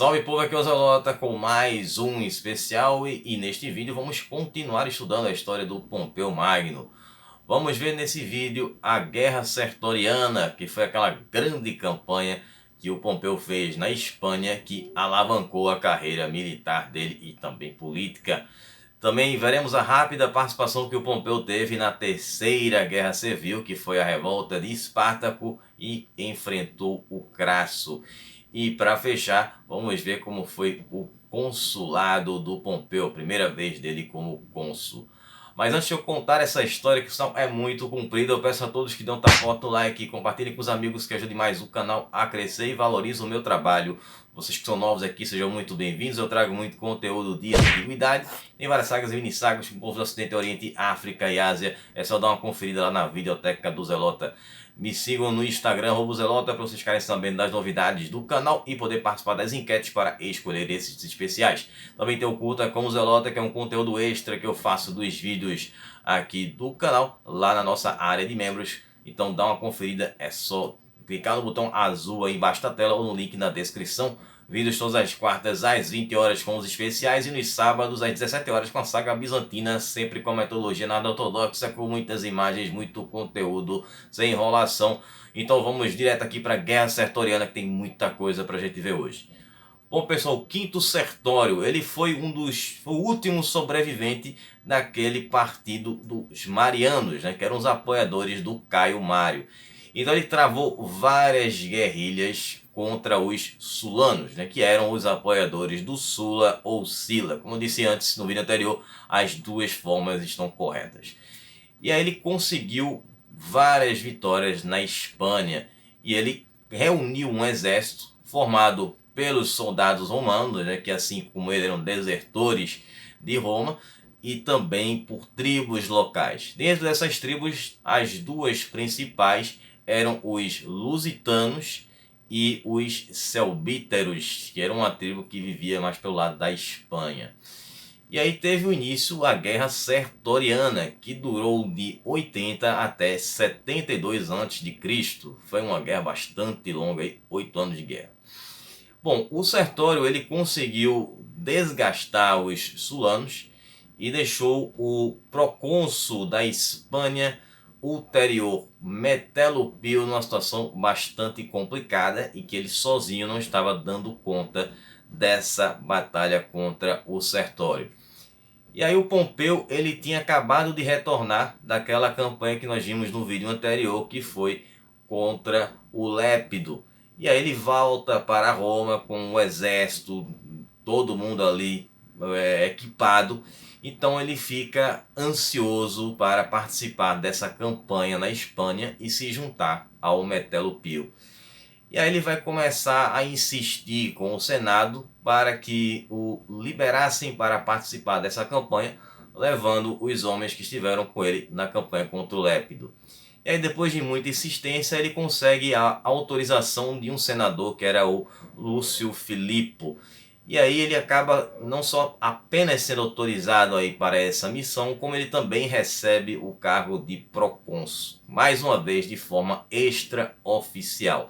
Salve povo, aqui é o Zelota com mais um especial e neste vídeo vamos continuar estudando a história do Pompeu Magno. Vamos ver nesse vídeo a Guerra Sertoriana, que foi aquela grande campanha que o Pompeu fez na Espanha que alavancou a carreira militar dele e também política. Também veremos a rápida participação que o Pompeu teve na Terceira Guerra Civil, que foi a revolta de Espartaco e enfrentou o Crasso. E para fechar, vamos ver como foi o consulado do Pompeu, a primeira vez dele como cônsul. Mas antes de eu contar essa história, que é muito comprida, eu peço a todos que dão foto no like, compartilhem com os amigos, que ajude mais o canal a crescer e valorizem o meu trabalho. Vocês que são novos aqui, sejam muito bem-vindos. Eu trago muito conteúdo de antiguidade, tem várias sagas e mini-sagas com povos do Ocidente, Oriente, África e Ásia. É só dar uma conferida lá na videoteca do Zelota. Me sigam no Instagram, @Zelota, para vocês ficarem sabendo das novidades do canal e poder participar das enquetes para escolher esses especiais. Também tem o Curta com o Zelota, que é um conteúdo extra que eu faço dos vídeos aqui do canal, lá na nossa área de membros. Então dá uma conferida, é só clicar no botão azul aí embaixo da tela ou no link na descrição. Vídeos todas as quartas às 20 horas com os especiais e nos sábados às 17 horas com a saga bizantina, sempre com a metodologia nada ortodoxa, com muitas imagens, muito conteúdo, sem enrolação. Então vamos direto aqui para a Guerra Sertoriana, que tem muita coisa para a gente ver hoje. Bom pessoal, o Quinto Sertório, ele foi o último sobrevivente daquele partido dos Marianos, né, que eram os apoiadores do Caio Mário. Então ele travou várias guerrilhas contra os sulanos, né, que eram os apoiadores do Sula ou Sila. Como eu disse antes no vídeo anterior, as duas formas estão corretas. E aí ele conseguiu várias vitórias na Espanha e ele reuniu um exército formado pelos soldados romanos, né, que assim como ele eram desertores de Roma, e também por tribos locais. Dentro dessas tribos, as duas principais eram os lusitanos e os celbíteros, que eram uma tribo que vivia mais pelo lado da Espanha. E aí teve o início a Guerra Sertoriana, que durou de 80 até 72 a.C. Foi uma guerra bastante longa, 8 anos de guerra. Bom, o Sertório ele conseguiu desgastar os sulanos e deixou o procônsul da Espanha ulterior, Metelo Pio, numa situação bastante complicada e que ele sozinho não estava dando conta dessa batalha contra o Sertório. E aí o Pompeu ele tinha acabado de retornar daquela campanha que nós vimos no vídeo anterior, que foi contra o Lépido. E aí ele volta para Roma com o exército, todo mundo ali equipado. Então ele fica ansioso para participar dessa campanha na Espanha e se juntar ao Metelo Pio. E aí ele vai começar a insistir com o Senado para que o liberassem para participar dessa campanha, levando os homens que estiveram com ele na campanha contra o Lépido. E aí depois de muita insistência ele consegue a autorização de um senador que era o Lúcio Filipo. E aí ele acaba não só apenas sendo autorizado aí para essa missão, como ele também recebe o cargo de procônsul, mais uma vez de forma extraoficial.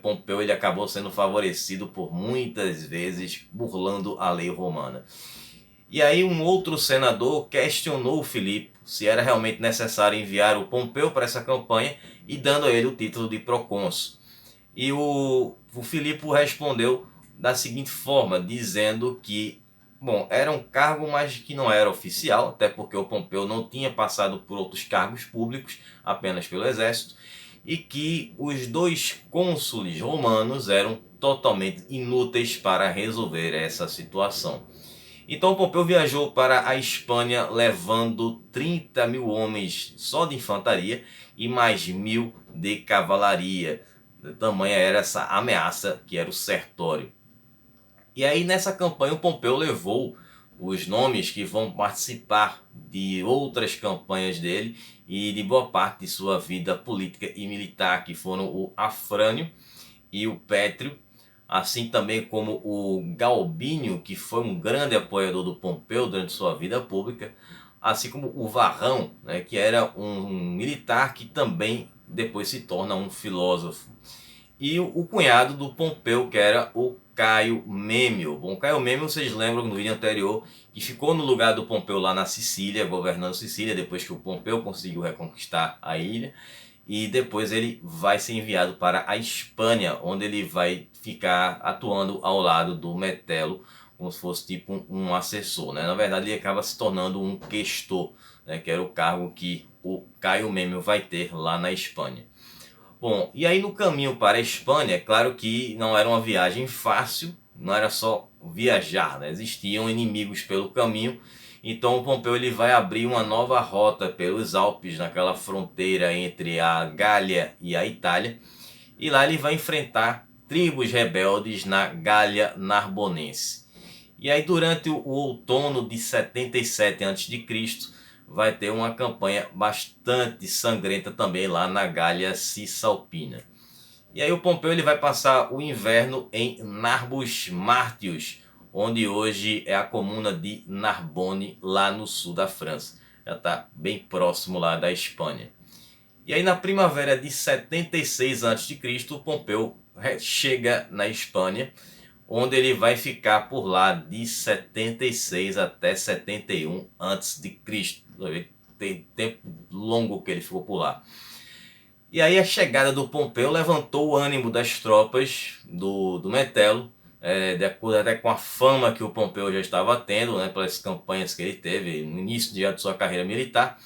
Pompeu ele acabou sendo favorecido por muitas vezes, burlando a lei romana. E aí um outro senador questionou o Filipe se era realmente necessário enviar o Pompeu para essa campanha e dando a ele o título de procônsul. E o Filipe respondeu da seguinte forma, dizendo que, bom, era um cargo, mas que não era oficial, até porque o Pompeu não tinha passado por outros cargos públicos, apenas pelo exército, e que os dois cônsules romanos eram totalmente inúteis para resolver essa situação. Então Pompeu viajou para a Espanha levando 30 mil homens só de infantaria e mais 1.000 de cavalaria. Tamanha era essa ameaça que era o Sertório. E aí nessa campanha o Pompeu levou os nomes que vão participar de outras campanhas dele e de boa parte de sua vida política e militar, que foram o Afrânio e o Pétrio, assim também como o Galbínio, que foi um grande apoiador do Pompeu durante sua vida pública, assim como o Varrão, né, que era um militar que também depois se torna um filósofo. E o cunhado do Pompeu, que era o Caio Mêmio. Bom, Caio Mêmio, vocês lembram no vídeo anterior, que ficou no lugar do Pompeu lá na Sicília, governando Sicília, depois que o Pompeu conseguiu reconquistar a ilha. E depois ele vai ser enviado para a Espanha, onde ele vai ficar atuando ao lado do Metelo, como se fosse tipo um assessor, né? Na verdade ele acaba se tornando um questor, né? Que era o cargo que o Caio Mêmio vai ter lá na Espanha. Bom, e aí no caminho para a Espanha, é claro que não era uma viagem fácil, não era só viajar, né? Existiam inimigos pelo caminho. Então o Pompeu ele vai abrir uma nova rota pelos Alpes, naquela fronteira entre a Gália e a Itália. E lá ele vai enfrentar tribos rebeldes na Gália Narbonense. E aí durante o outono de 77 a.C., vai ter uma campanha bastante sangrenta também lá na Gália Cisalpina. E aí o Pompeu ele vai passar o inverno em Narbus Martius, onde hoje é a comuna de Narbonne, lá no sul da França. Já está bem próximo lá da Espanha. E aí na primavera de 76 a.C., Pompeu chega na Espanha, onde ele vai ficar por lá de 76 até 71 a.C. Tem tempo longo que ele ficou por lá. E aí a chegada do Pompeu levantou o ânimo das tropas do Metelo, de acordo até com a fama que o Pompeu já estava tendo, né, pelas campanhas que ele teve no início de sua carreira militar.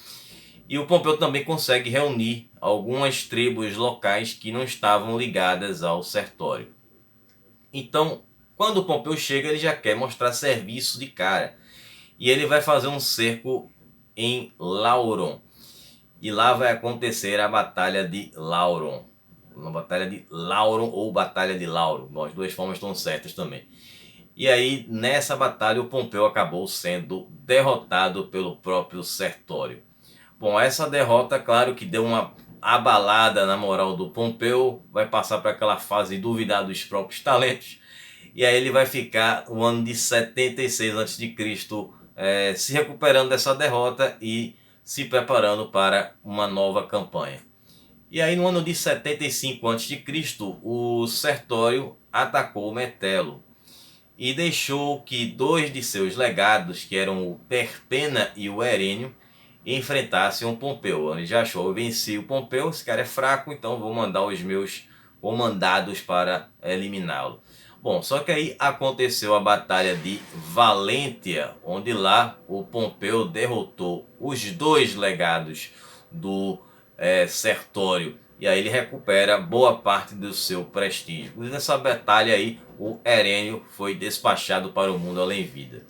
E o Pompeu também consegue reunir algumas tribos locais que não estavam ligadas ao Sertório. Então, quando o Pompeu chega, ele já quer mostrar serviço de cara. E ele vai fazer um cerco em Lauron. E lá vai acontecer a Batalha de Lauron. Uma Batalha de Lauron ou Batalha de Lauro. Bom, as duas formas estão certas também. E aí, nessa batalha, o Pompeu acabou sendo derrotado pelo próprio Sertório. Bom, essa derrota, claro que deu uma abalada na moral do Pompeu. Vai passar para aquela fase de duvidar dos próprios talentos. E aí ele vai ficar no ano de 76 a.C., se recuperando dessa derrota e se preparando para uma nova campanha. E aí no ano de 75 a.C., o Sertório atacou Metelo e deixou que dois de seus legados, que eram o Perpena e o Herênio, enfrentassem o Pompeu. Ele já achou: eu venci o Pompeu, esse cara é fraco, então vou mandar os meus comandados para eliminá-lo. Bom, só que aí aconteceu a Batalha de Valentia, onde lá o Pompeu derrotou os dois legados do Sertório. E aí ele recupera boa parte do seu prestígio. Nessa batalha aí, o Herênio foi despachado para o mundo além-vida.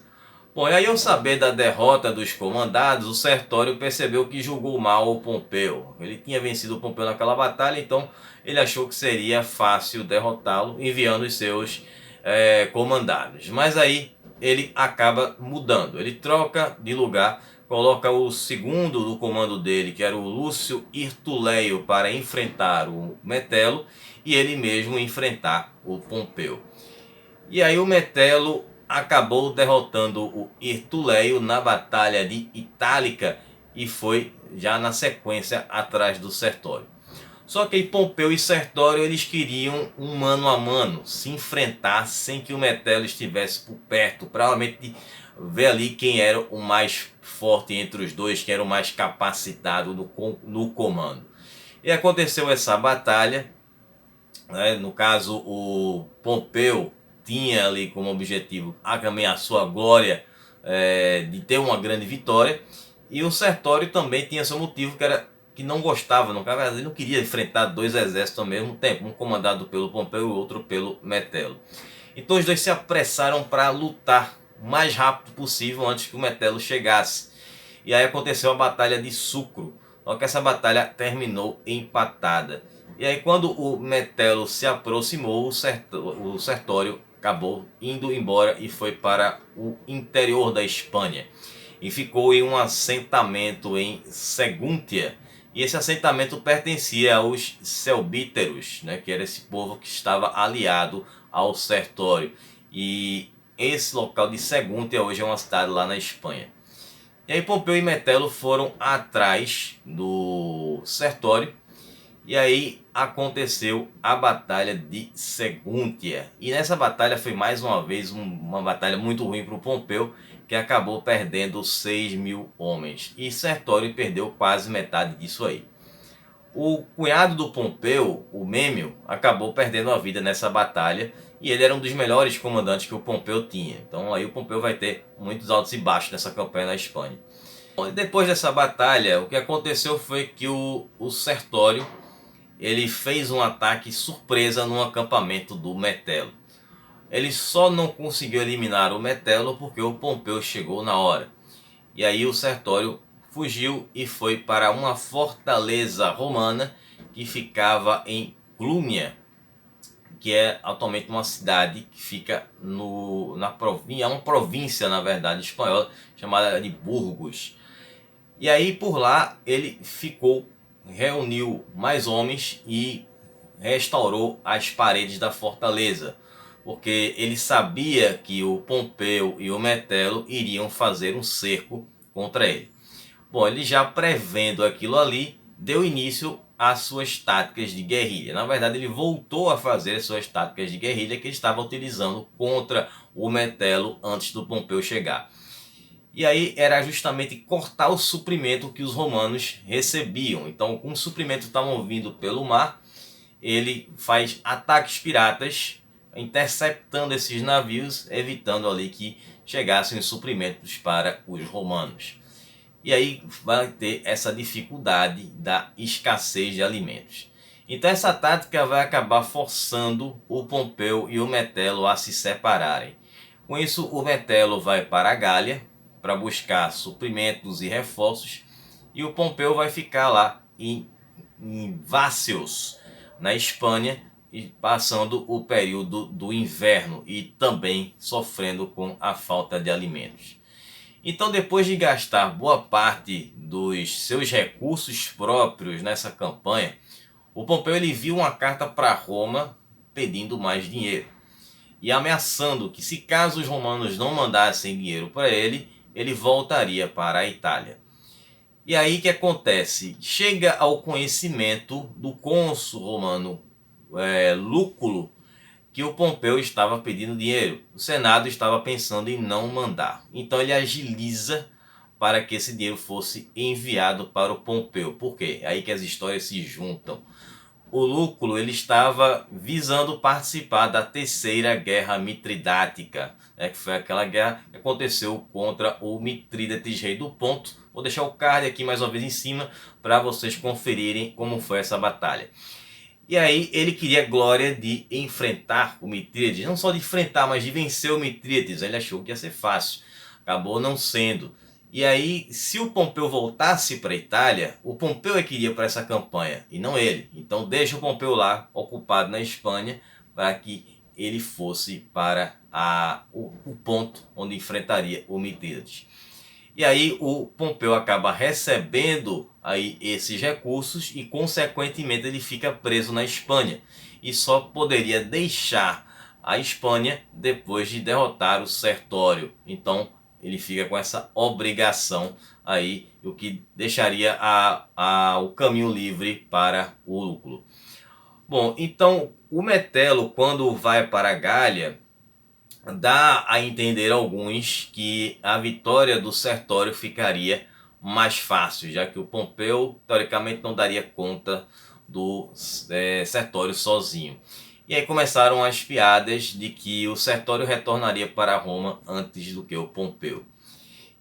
Bom, e aí ao saber da derrota dos comandados, o Sertório percebeu que julgou mal o Pompeu. Ele tinha vencido o Pompeu naquela batalha, então ele achou que seria fácil derrotá-lo, enviando os seus comandados. Mas aí ele acaba mudando, ele troca de lugar, coloca o segundo do comando dele, que era o Lúcio Hirtuleio, para enfrentar o Metelo e ele mesmo enfrentar o Pompeu. E aí o Metelo acabou derrotando o Hirtuleio na Batalha de Itálica e foi já na sequência atrás do Sertório. Só que Pompeu e Sertório eles queriam um mano a mano, se enfrentar sem que o Metelo estivesse por perto, provavelmente ver ali quem era o mais forte entre os dois, quem era o mais capacitado no comando. E aconteceu essa batalha, né? No caso o Pompeu tinha ali como objetivo também a sua glória de ter uma grande vitória, e o Sertório também tinha seu motivo, que era que não gostava, ele não queria enfrentar dois exércitos ao mesmo tempo, um comandado pelo Pompeu e o outro pelo Metelo. Então os dois se apressaram para lutar o mais rápido possível antes que o Metelo chegasse. E aí aconteceu a Batalha de Sucro, só que essa batalha terminou empatada. E aí quando o Metelo se aproximou, o Sertório acabou indo embora e foi para o interior da Espanha. E ficou em um assentamento em Segúntia. E esse assentamento pertencia aos Selbíteros, né, que era esse povo que estava aliado ao Sertório. E esse local de Segúntia hoje é uma cidade lá na Espanha. E aí Pompeu e Metelo foram atrás do Sertório. E aí aconteceu a Batalha de Segúntia. E nessa batalha foi mais uma vez uma batalha muito ruim para o Pompeu, que acabou perdendo 6.000 homens. E Sertório perdeu quase metade disso aí. O cunhado do Pompeu, o Mêmio, acabou perdendo a vida nessa batalha. E ele era um dos melhores comandantes que o Pompeu tinha. Então aí o Pompeu vai ter muitos altos e baixos nessa campanha na Espanha. Depois dessa batalha, o que aconteceu foi que o Sertório ele fez um ataque surpresa no acampamento do Metelo. Ele só não conseguiu eliminar o Metelo porque o Pompeu chegou na hora. E aí o Sertório fugiu e foi para uma fortaleza romana que ficava em Glúmia, que é atualmente uma cidade que fica na província, é uma província na verdade espanhola chamada de Burgos. E aí por lá ele ficou, reuniu mais homens e restaurou as paredes da fortaleza, porque ele sabia que o Pompeu e o Metelo iriam fazer um cerco contra ele. Bom, ele já prevendo aquilo ali, deu início às suas táticas de guerrilha. Na verdade, ele voltou a fazer as suas táticas de guerrilha que ele estava utilizando contra o Metelo antes do Pompeu chegar. E aí era justamente cortar o suprimento que os romanos recebiam. Então, como os suprimentos estavam vindo pelo mar, ele faz ataques piratas, interceptando esses navios, evitando ali que chegassem os suprimentos para os romanos. E aí vai ter essa dificuldade da escassez de alimentos. Então essa tática vai acabar forçando o Pompeu e o Metelo a se separarem. Com isso, o Metelo vai para a Gália para buscar suprimentos e reforços, e o Pompeu vai ficar lá em Vácios, na Espanha, e passando o período do inverno e também sofrendo com a falta de alimentos. Então, depois de gastar boa parte dos seus recursos próprios nessa campanha, o Pompeu ele viu uma carta para Roma pedindo mais dinheiro e ameaçando que, se caso os romanos não mandassem dinheiro para ele, ele voltaria para a Itália. E aí que acontece? Chega ao conhecimento do cônsul romano Lúculo que o Pompeu estava pedindo dinheiro. O Senado estava pensando em não mandar. Então ele agiliza para que esse dinheiro fosse enviado para o Pompeu. Por quê? É aí que as histórias se juntam. O Lúculo ele estava visando participar da terceira guerra mitridática, que foi aquela guerra que aconteceu contra o Mitrídates, rei do Ponto. Vou deixar o card aqui mais uma vez em cima para vocês conferirem como foi essa batalha. E aí ele queria a glória de enfrentar o Mitrídates, não só de enfrentar, mas de vencer o Mitrídates. Ele achou que ia ser fácil, acabou não sendo. E aí, se o Pompeu voltasse para a Itália, o Pompeu é que iria para essa campanha, e não ele. Então deixa o Pompeu lá, ocupado na Espanha, para que ele fosse para o ponto onde enfrentaria o Mitrídates. E aí o Pompeu acaba recebendo aí esses recursos e consequentemente ele fica preso na Espanha. E só poderia deixar a Espanha depois de derrotar o Sertório. Então ele fica com essa obrigação aí, o que deixaria o caminho livre para o Lúculo. Bom, então o Metelo, quando vai para a Gália, dá a entender alguns que a vitória do Sertório ficaria mais fácil, já que o Pompeu teoricamente não daria conta do Sertório sozinho. E aí começaram as piadas de que o Sertório retornaria para Roma antes do que o Pompeu.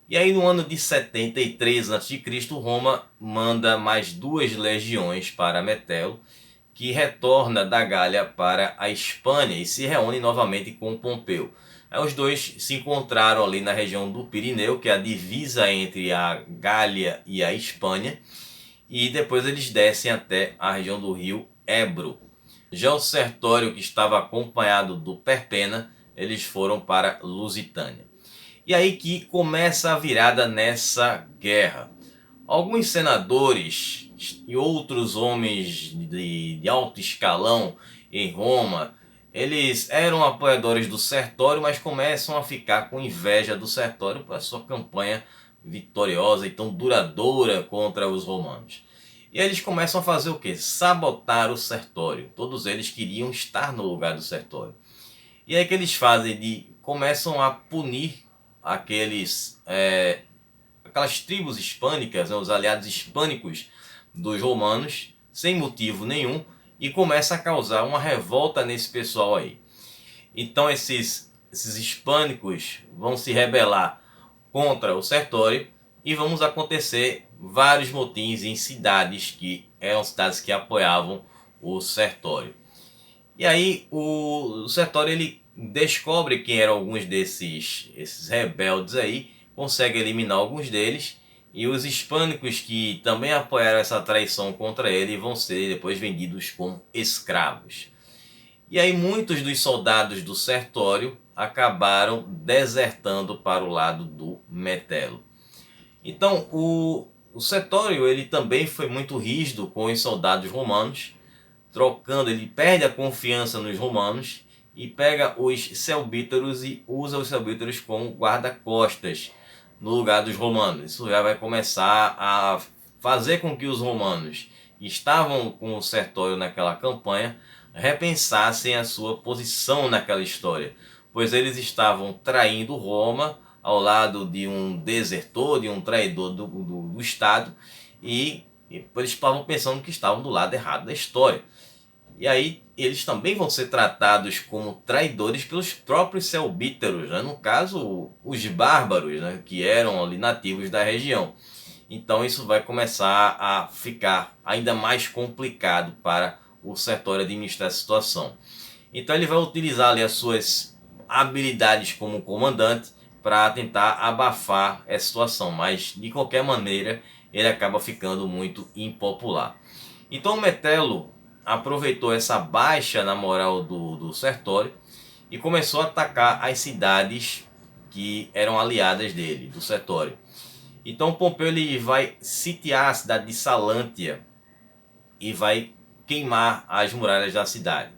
E aí no ano de 73 a.C., Roma manda mais 2 legiões para Metelo, que retorna da Gália para a Espanha e se reúne novamente com Pompeu. Aí os dois se encontraram ali na região do Pirineu, que é a divisa entre a Gália e a Espanha, e depois eles descem até a região do rio Ebro. Já o Sertório, que estava acompanhado do Perpenna, eles foram para Lusitânia. E aí que começa a virada nessa guerra. Alguns senadores e outros homens de alto escalão em Roma, eles eram apoiadores do Sertório, mas começam a ficar com inveja do Sertório para sua campanha vitoriosa e tão duradoura contra os romanos. E aí eles começam a fazer o quê? Sabotar o Sertório. Todos eles queriam estar no lugar do Sertório. E aí o que eles fazem? Começam a punir aquelas tribos hispânicas, né, os aliados hispânicos dos romanos, sem motivo nenhum, e começa a causar uma revolta nesse pessoal aí. Então esses hispânicos vão se rebelar contra o Sertório e vamos acontecer vários motins em cidades que eram cidades que apoiavam o Sertório. E aí o Sertório ele descobre quem eram alguns esses rebeldes aí, consegue eliminar alguns deles, e os hispânicos que também apoiaram essa traição contra ele vão ser depois vendidos como escravos. E aí muitos dos soldados do Sertório acabaram desertando para o lado do Metelo. Então o Sertório ele também foi muito rígido com os soldados romanos, ele perde a confiança nos romanos e pega os selbíteros e usa os selbíteros como guarda-costas no lugar dos romanos. Isso já vai começar a fazer com que os romanos que estavam com o Sertório naquela campanha repensassem a sua posição naquela história, pois eles estavam traindo Roma ao lado de um desertor, de um traidor do Estado, e eles estavam pensando que estavam do lado errado da história. E aí eles também vão ser tratados como traidores pelos próprios selbíteros, né? No caso os bárbaros, né? Que eram ali nativos da região. Então isso vai começar a ficar ainda mais complicado para o Sertório administrar a situação. Então ele vai utilizar ali as suas habilidades como comandante para tentar abafar essa situação, mas de qualquer maneira ele acaba ficando muito impopular. Então o Metelo aproveitou essa baixa na moral do Sertório e começou a atacar as cidades que eram aliadas dele, do Sertório. Então Pompeu ele vai sitiar a cidade de Salântia e vai queimar as muralhas da cidade.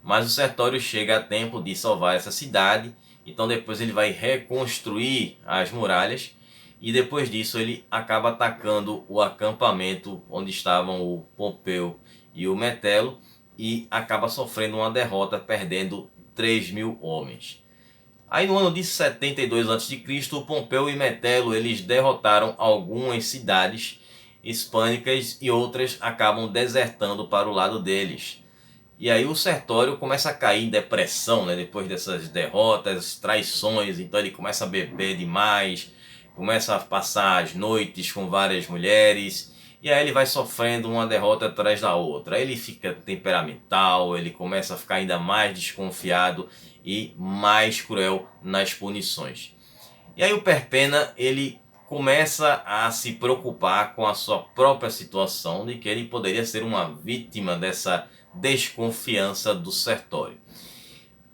Mas o Sertório chega a tempo de salvar essa cidade, então depois ele vai reconstruir as muralhas e depois disso ele acaba atacando o acampamento onde estavam o Pompeu e o Metelo e acaba sofrendo uma derrota, perdendo 3.000 homens. Aí no ano de 72 a.C., o Pompeu e Metelo eles derrotaram algumas cidades hispânicas e outras acabam desertando para o lado deles. E aí o Sertório começa a cair em depressão, né? Depois dessas derrotas, traições, então ele começa a beber demais, começa a passar as noites com várias mulheres, e aí ele vai sofrendo uma derrota atrás da outra. Aí ele fica temperamental, ele começa a ficar ainda mais desconfiado e mais cruel nas punições. E aí o Perpenna, ele começa a se preocupar com a sua própria situação, de que ele poderia ser uma vítima dessa desconfiança do Sertório.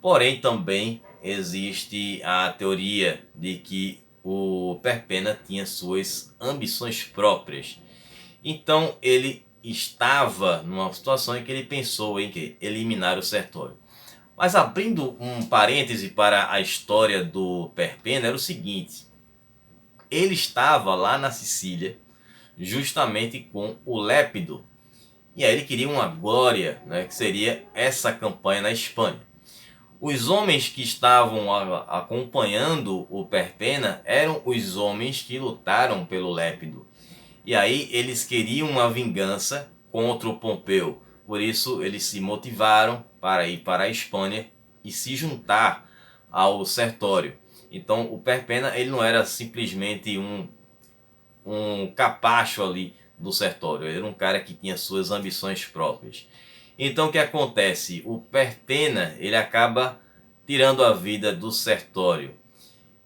Porém, também existe a teoria de que o Perpenna tinha suas ambições próprias. Então ele estava numa situação em que ele pensou em eliminar o Sertório. Mas abrindo um parêntese para a história do Perpenna, era o seguinte: ele estava lá na Sicília justamente com o Lépido, e aí ele queria uma glória, né, que seria essa campanha na Espanha. Os homens que estavam acompanhando o Perpenna eram os homens que lutaram pelo Lépido. E aí eles queriam uma vingança contra o Pompeu. Por isso eles se motivaram para ir para a Espanha e se juntar ao Sertório. Então o Perpenna ele não era simplesmente um capacho ali do Sertório. Ele era um cara que tinha suas ambições próprias. Então o que acontece? O Perpenna ele acaba tirando a vida do Sertório.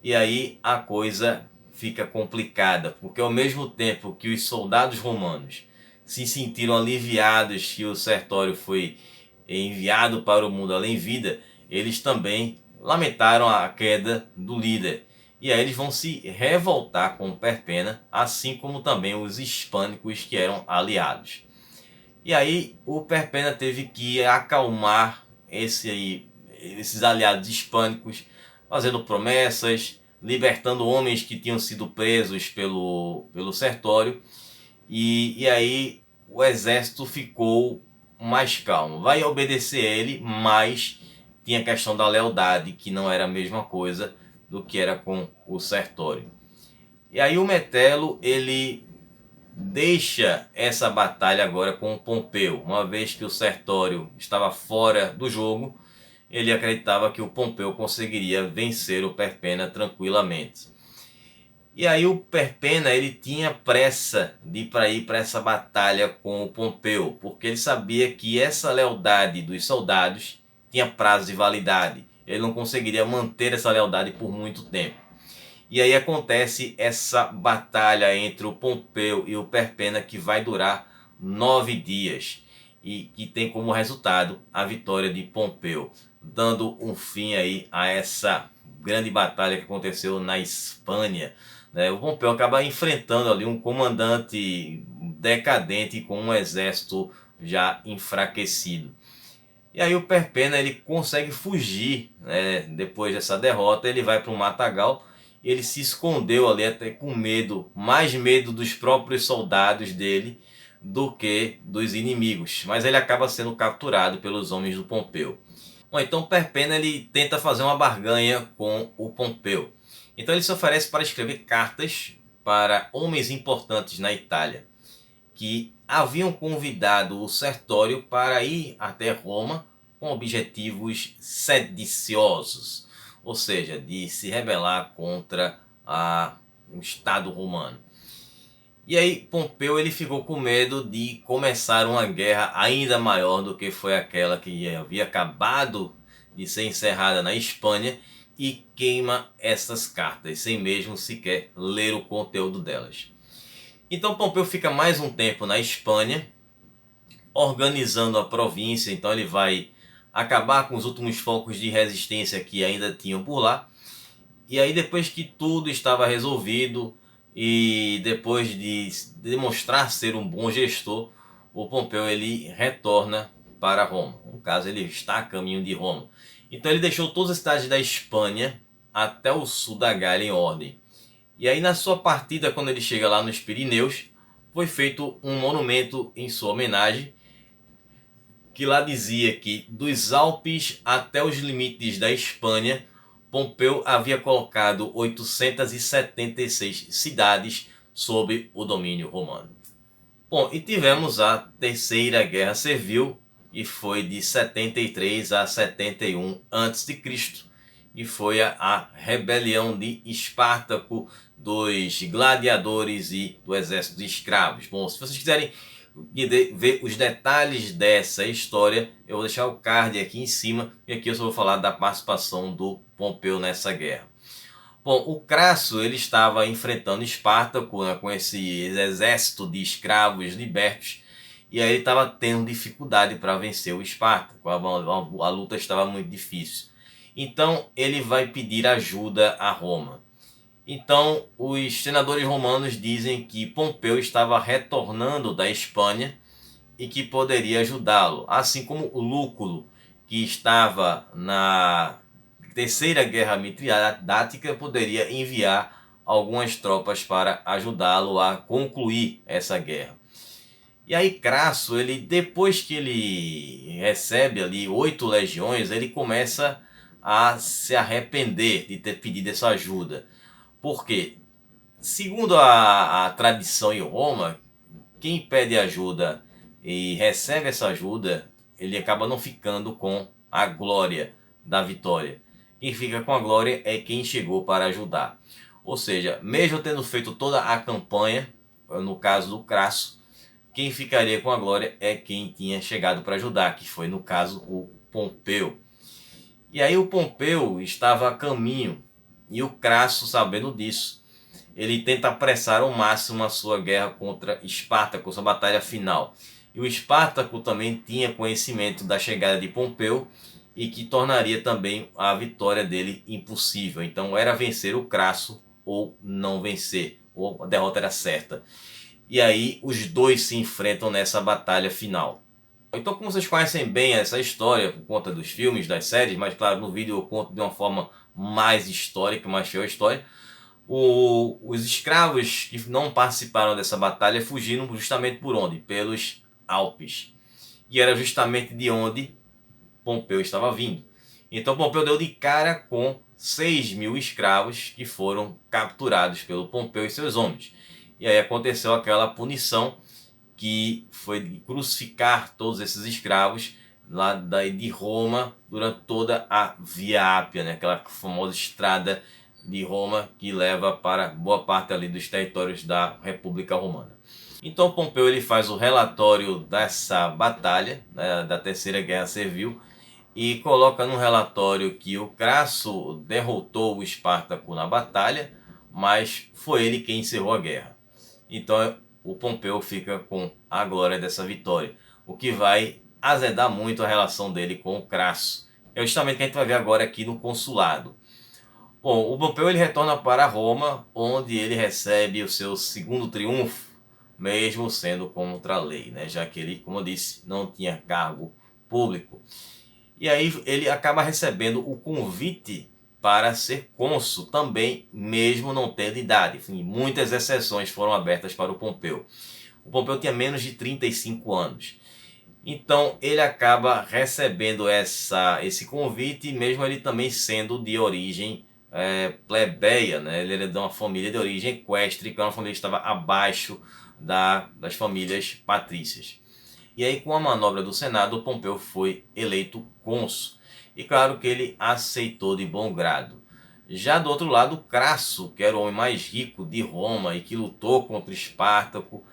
E aí a coisa fica complicada, porque ao mesmo tempo que os soldados romanos se sentiram aliviados que o Sertório foi enviado para o mundo além vida, eles também lamentaram a queda do líder. E aí eles vão se revoltar com o Perpenna, assim como também os hispânicos que eram aliados. E aí o Perpenna teve que acalmar esses aliados hispânicos, fazendo promessas, libertando homens que tinham sido presos pelo Sertório. E aí o exército ficou mais calmo. Vai obedecer ele, mas tinha a questão da lealdade, que não era a mesma coisa do que era com o Sertório. E aí o Metelo, ele deixa essa batalha agora com o Pompeu. Uma vez que o Sertório estava fora do jogo, ele acreditava que o Pompeu conseguiria vencer o Perpenna tranquilamente. E aí o Perpenna, ele tinha pressa de ir para essa batalha com o Pompeu, porque ele sabia que essa lealdade dos soldados tinha prazo de validade. Ele não conseguiria manter essa lealdade por muito tempo. E aí acontece essa batalha entre o Pompeu e o Perpenna, que vai durar 9 dias. E que tem como resultado a vitória de Pompeu, dando um fim aí a essa grande batalha que aconteceu na Espanha. O Pompeu acaba enfrentando ali um comandante decadente com um exército já enfraquecido. E aí o Perpenna, ele consegue fugir, depois dessa derrota. Ele vai para o matagal. Ele se escondeu ali até com medo, mais medo dos próprios soldados dele do que dos inimigos. Mas ele acaba sendo capturado pelos homens do Pompeu. Bom, então Perpenna, ele tenta fazer uma barganha com o Pompeu. Então ele se oferece para escrever cartas para homens importantes na Itália, que haviam convidado o Sertório para ir até Roma com objetivos sediciosos, ou seja, de se rebelar contra o Estado romano. E aí Pompeu, ele ficou com medo de começar uma guerra ainda maior do que foi aquela que havia acabado de ser encerrada na Espanha, e queima essas cartas sem mesmo sequer ler o conteúdo delas. Então Pompeu fica mais um tempo na Espanha, organizando a província. Então ele vai acabar com os últimos focos de resistência que ainda tinham por lá. E aí, depois que tudo estava resolvido e depois de demonstrar ser um bom gestor, o Pompeu, ele retorna para Roma. No caso, ele está a caminho de Roma. Então ele deixou todas as cidades da Espanha até o sul da Gália em ordem. E aí, na sua partida, quando ele chega lá nos Pirineus, foi feito um monumento em sua homenagem, que lá dizia que dos Alpes até os limites da Espanha, Pompeu havia colocado 876 cidades sob o domínio romano. Bom, e tivemos a Terceira Guerra Civil, e foi de 73 a 71 a.C., e foi a rebelião de Espartaco, dos gladiadores e do exército de escravos. Bom, se vocês quiserem ver os detalhes dessa história, eu vou deixar o card aqui em cima, e aqui eu só vou falar da participação do Pompeu nessa guerra. Bom, o Crasso, ele estava enfrentando Espartaco, com esse exército de escravos libertos, e aí ele estava tendo dificuldade para vencer o Espartaco. A luta estava muito difícil. Então ele vai pedir ajuda a Roma. Então os senadores romanos dizem que Pompeu estava retornando da Espanha e que poderia ajudá-lo, assim como Lúculo, que estava na Terceira Guerra Mitridática, poderia enviar algumas tropas para ajudá-lo a concluir essa guerra. E aí Crasso, ele, depois que ele recebe ali 8 legiões, ele começa a se arrepender de ter pedido essa ajuda. Porque, segundo a tradição em Roma, quem pede ajuda e recebe essa ajuda, ele acaba não ficando com a glória da vitória. Quem fica com a glória é quem chegou para ajudar. Ou seja, mesmo tendo feito toda a campanha, no caso do Crasso, quem ficaria com a glória é quem tinha chegado para ajudar, que foi, no caso, o Pompeu. E aí o Pompeu estava a caminho, e o Crasso, sabendo disso, ele tenta apressar ao máximo a sua guerra contra Espartaco, sua batalha final. E o Espartaco também tinha conhecimento da chegada de Pompeu, e que tornaria também a vitória dele impossível. Então era vencer o Crasso ou não vencer, ou a derrota era certa. E aí os dois se enfrentam nessa batalha final. Então, como vocês conhecem bem essa história por conta dos filmes, das séries, mas claro, no vídeo eu conto de uma forma mais histórica, mais fiel à história. Os escravos que não participaram dessa batalha fugiram justamente por onde? Pelos Alpes, e era justamente de onde Pompeu estava vindo. Então Pompeu deu de cara com 6.000 escravos que foram capturados pelo Pompeu e seus homens. E aí aconteceu aquela punição, que foi de crucificar todos esses escravos lá de Roma durante toda a Via Ápia, né? Aquela famosa estrada de Roma que leva para boa parte ali dos territórios da República Romana. Então Pompeu ele faz o relatório dessa batalha, né, da Terceira Guerra Servil, e coloca no relatório que o Crasso derrotou o Espartaco na batalha, mas foi ele quem encerrou a guerra. Então o Pompeu fica com a glória dessa vitória, o que vai azedar muito a relação dele com o Crasso. É justamente o que a gente vai ver agora aqui no consulado. Bom, o Pompeu ele retorna para Roma, onde ele recebe o seu segundo triunfo, mesmo sendo contra a lei, né? Já que ele, como eu disse, não tinha cargo público. E aí ele acaba recebendo o convite para ser cônsul também, mesmo não tendo idade. Enfim, muitas exceções foram abertas para o Pompeu. O Pompeu tinha menos de 35 anos. Então ele acaba recebendo esse convite, mesmo ele também sendo de origem plebeia, né? Ele era de uma família de origem equestre, que era uma família que estava abaixo das famílias patrícias. E aí, com a manobra do Senado, Pompeu foi eleito cônsul. E claro que ele aceitou de bom grado. Já do outro lado, Crasso, que era o homem mais rico de Roma e que lutou contra Espartaco,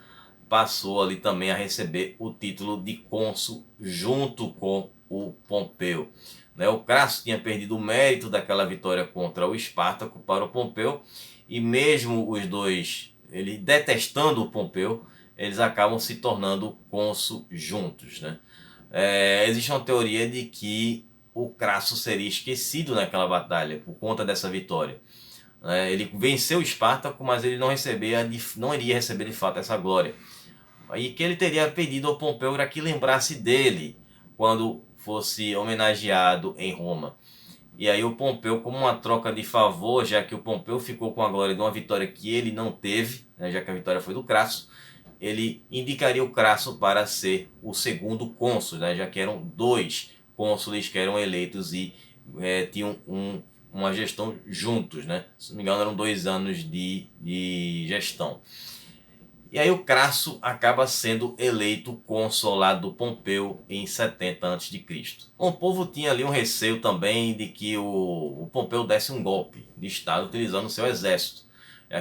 passou ali também a receber o título de cônsul junto com o Pompeu. O Crasso tinha perdido o mérito daquela vitória contra o Espartaco para o Pompeu, e mesmo os dois, ele detestando o Pompeu, eles acabam se tornando cônsul juntos, né? Existe uma teoria de que o Crasso seria esquecido naquela batalha por conta dessa vitória. Ele venceu o Espartaco, mas ele não iria receber de fato essa glória. E que ele teria pedido ao Pompeu para que lembrasse dele quando fosse homenageado em Roma. E aí o Pompeu, como uma troca de favor, já que o Pompeu ficou com a glória de uma vitória que ele não teve, né, já que a vitória foi do Crasso, ele indicaria o Crasso para ser o segundo cônsul, né, já que eram dois cônsules que eram eleitos e tinham uma gestão juntos, né? Se não me engano, eram 2 anos de gestão. E aí o Crasso acaba sendo eleito cônsul lá do Pompeu em 70 a.C. O povo tinha ali um receio também de que o Pompeu desse um golpe de Estado utilizando o seu exército,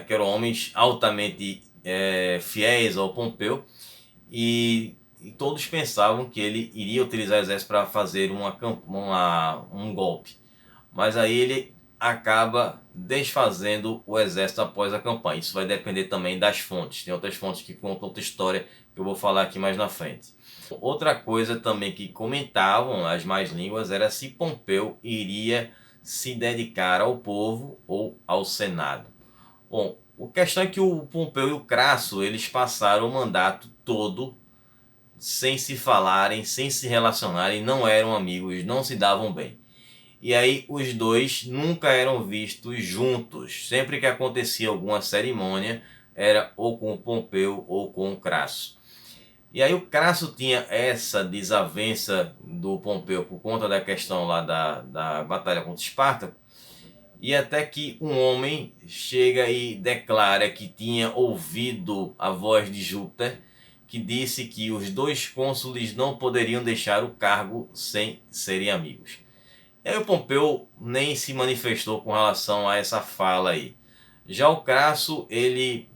que eram homens altamente fiéis ao Pompeu, e todos pensavam que ele iria utilizar o exército para fazer um golpe. Mas aí ele acaba desfazendo o exército após a campanha. Isso vai depender também das fontes. Tem outras fontes que contam outra história que eu vou falar aqui mais na frente. Outra coisa também que comentavam as más línguas era se Pompeu iria se dedicar ao povo ou ao Senado. Bom, a questão é que o Pompeu e o Crasso, eles passaram o mandato todo sem se falarem, sem se relacionarem, não eram amigos, não se davam bem. E aí os dois nunca eram vistos juntos. Sempre que acontecia alguma cerimônia, era ou com o Pompeu ou com o Crasso. E aí o Crasso tinha essa desavença do Pompeu por conta da questão lá da batalha contra Espartaco. E até que um homem chega e declara que tinha ouvido a voz de Júpiter, que disse que os dois cônsules não poderiam deixar o cargo sem serem amigos. E aí o Pompeu nem se manifestou com relação a essa fala aí. Já o Crasso, ele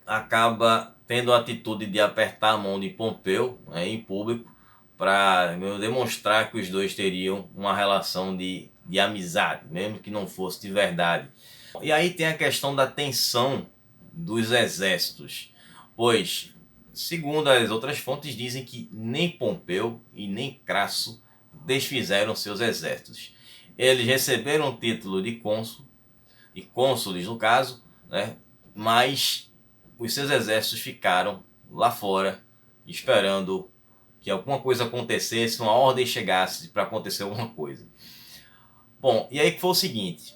acaba tendo a atitude de apertar a mão de Pompeu, né, em público, para demonstrar que os dois teriam uma relação de amizade, mesmo que não fosse de verdade. E aí tem a questão da tensão dos exércitos, pois, segundo as outras fontes, dizem que nem Pompeu e nem Crasso desfizeram seus exércitos. Eles receberam o título de cônsul, de cônsules no caso, né? Mas os seus exércitos ficaram lá fora esperando que alguma coisa acontecesse, uma ordem chegasse para acontecer alguma coisa. Bom, e aí que foi o seguinte: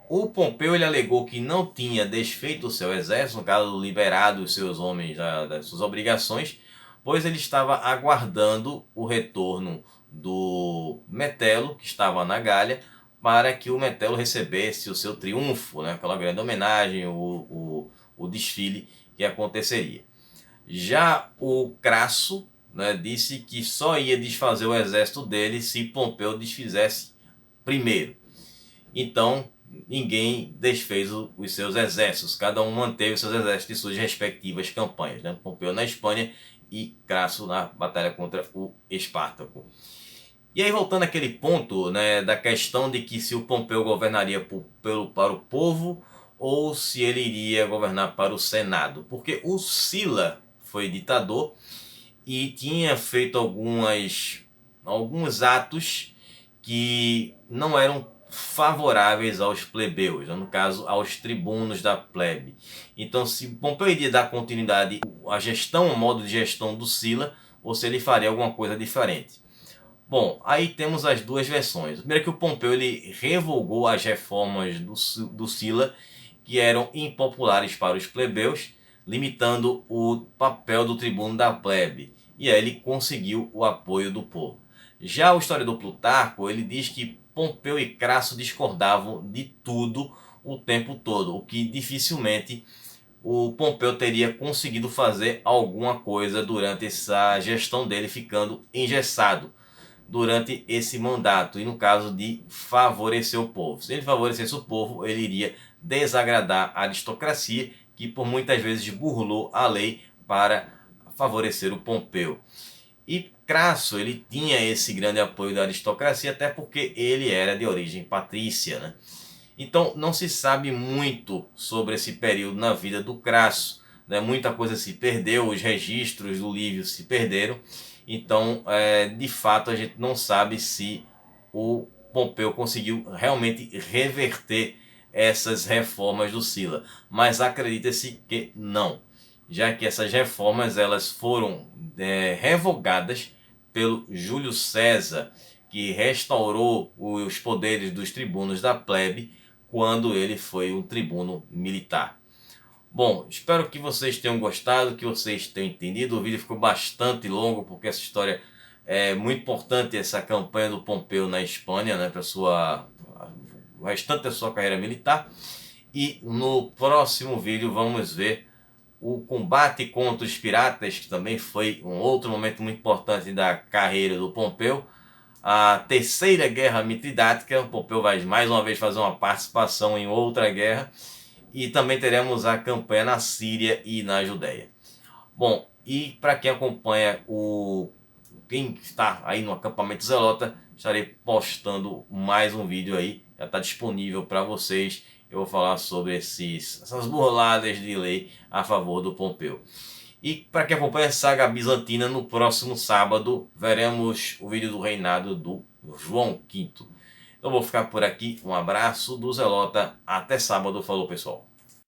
o Pompeu ele alegou que não tinha desfeito o seu exército, no caso liberado os seus homens das suas obrigações, pois ele estava aguardando o retorno do Metelo, que estava na Gália, para que o Metelo recebesse o seu triunfo, né? Aquela grande homenagem, o desfile que aconteceria. Já o Crasso, né, disse que só ia desfazer o exército dele se Pompeu desfizesse primeiro. Então ninguém desfez os seus exércitos, cada um manteve os seus exércitos de suas respectivas campanhas, né? Pompeu na Espanha e Crasso na batalha contra o Espartaco. E aí, voltando àquele ponto, né, da questão de que se o Pompeu governaria para o povo ou se ele iria governar para o Senado, porque o Sila foi ditador e tinha feito alguns atos que não eram favoráveis aos plebeus, no caso aos tribunos da plebe. Então, se Pompeu iria dar continuidade à gestão, ao modo de gestão do Sila, ou se ele faria alguma coisa diferente. Bom, aí temos as duas versões. Primeiro que o Pompeu ele revogou as reformas do Sila, que eram impopulares para os plebeus, limitando o papel do tribuno da plebe. E aí ele conseguiu o apoio do povo. Já o historiador Plutarco, ele diz que Pompeu e Crasso discordavam de tudo o tempo todo, o que dificilmente o Pompeu teria conseguido fazer alguma coisa durante essa gestão dele, ficando engessado durante esse mandato, e no caso de favorecer o povo. Se ele favorecesse o povo, ele iria desagradar a aristocracia, que por muitas vezes burlou a lei para favorecer o Pompeu. E Crasso, ele tinha esse grande apoio da aristocracia, até porque ele era de origem patrícia, né? Então não se sabe muito sobre esse período na vida do Crasso, né? Muita coisa se perdeu, os registros do Lívio se perderam. Então, de fato, a gente não sabe se o Pompeu conseguiu realmente reverter essas reformas do Sila, mas acredita-se que não, já que essas reformas elas foram revogadas pelo Júlio César, que restaurou os poderes dos tribunos da plebe quando ele foi um tribuno militar. Bom, espero que vocês tenham gostado, que vocês tenham entendido. O vídeo ficou bastante longo porque essa história é muito importante, essa campanha do Pompeu na Espanha, né, para o restante da sua carreira militar. E no próximo vídeo vamos ver o combate contra os piratas, que também foi um outro momento muito importante da carreira do Pompeu. A terceira guerra mitridática, o Pompeu vai mais uma vez fazer uma participação em outra guerra. E também teremos a campanha na Síria e na Judéia. Bom, e para quem acompanha quem está aí no acampamento Zelota, estarei postando mais um vídeo aí, já está disponível para vocês. Eu vou falar sobre essas burladas de lei a favor do Pompeu. E para quem acompanha a saga bizantina, no próximo sábado veremos o vídeo do reinado do João V. Então vou ficar por aqui, um abraço do Zelota, até sábado, falou pessoal.